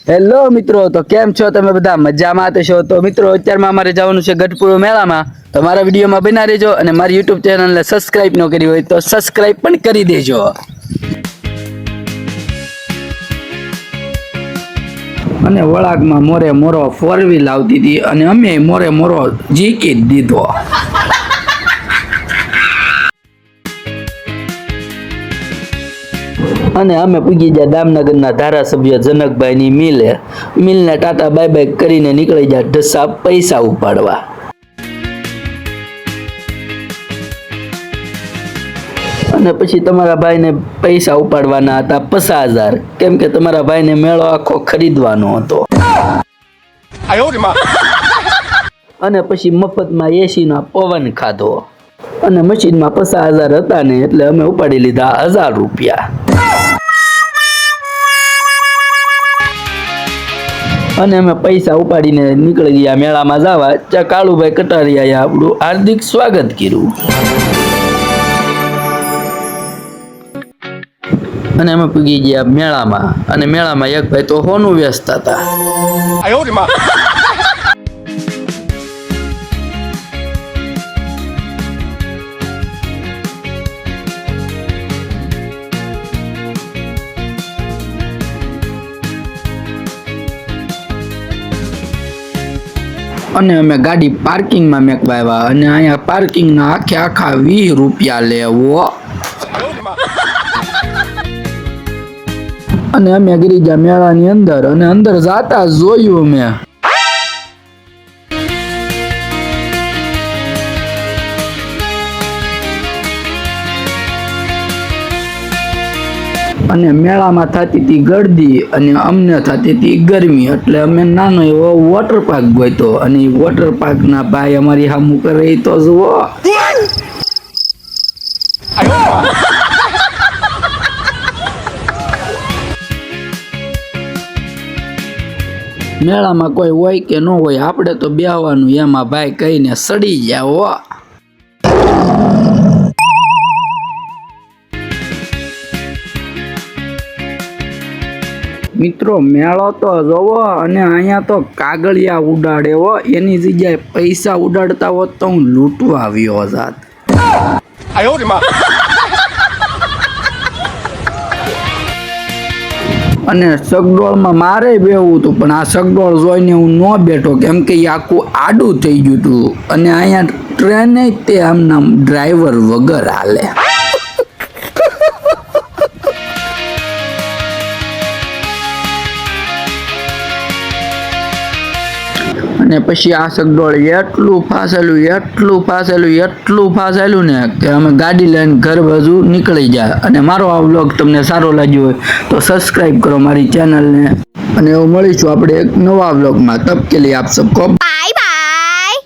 Hello મિત્રો, તો કેમ છો તમે બધા? મજામાં તો છો? તો મિત્રો અત્યારમાં અમારે જવાનું છે ગઢપુર મેળામાં, તો મારા વિડીયોમાં બના રહેજો અને મારી યુટ્યુબ ચેનલને સબસ્ક્રાઇબ ન કરી હોય તો સબસ્ક્રાઇબ પણ કરી દેજો. અને વળાગમાં મોરે મોરો 4 વ્હીલ આવતી હતી અને અમે મોરે મોરો જીકી જ દીધો. અને અમે પૂગી ગયા દામનગરના ધારાસભ્ય જનકભાઈની મિલને ટાટા બાય બાય કરીને નીકળી ગયા ઢસા પૈસા ઉપાડવા. અને પછી તમારા ભાઈને પૈસા ઉપાડવાના હતા 50,000, કેમ કે તમારા ભાઈને મેળો આખો ખરીદવાનો હતો. અને પછી મફતમાં એસીનો પવન ખાધો અને મશીનમાં 50,000 હતા ને એટલે અમે ઉપાડી લીધા 1,000 રૂપિયા. અને અમે પૈસા ઉપાડીને નીકળી ગયા મેળામાં જવા. ત્યાં કાળુભાઈ કટારિયાએ આપણું હાર્દિક સ્વાગત કર્યું. અને અમે પૂગી ગયા મેળામાં અને મેળામાં એક ભાઈ તો હોનું વેચતા હતા. અને અમે ગાડી પાર્કિંગમાં મેકવા આવ્યા અને અહીંયા પાર્કિંગના આખા 20 રૂપિયા લેવો. અને અમે ગરી ગયા મેળાની અંદર અને અંદર જાતા જોયું મેં અને મેળામાં થતી હતી ગળદી અને અમને થતી હતી ગરમી, એટલે અમે નાનો એવો વોટર પાર્ક ગયો અને વોટર પાર્કના ભાઈ અમારી સામું કરે તો જુઓ. મેળામાં કોઈ હોય કે ન હોય, આપણે તો બેહવાનું એમાં ભાઈ કહીને સડી જાઓ. મિત્રો મેળો તો જોવો અને અહીંયા તો કાગળિયા ઉડાડે હો, એની જગ્યાએ પૈસા ઉડાડતા હોત તો હું લૂંટવા આવ્યો જાત. અને સગડોળમાં મારે બેહવું હતું પણ આ સગડોળ જોઈને હું ન બેઠો, કેમ કે એ આખું આડું થઈ ગયું હતું. અને અહીંયા ટ્રેને તે આમના ડ્રાઈવર વગર હાલે. અને પછી આ સગડોળ એટલું ફાસેલું ને કે અમે ગાડી લઈને ઘર બાજુ નીકળી ગયા. અને મારો આ વ્લોગ તમને સારો લાગ્યો હોય તો સબસ્ક્રાઇબ કરો મારી ચેનલને. અને એવું મળીશું આપણે એક નવા વ્લોગમાં. તબ કે લીએ આપ સબકો બાય બાય.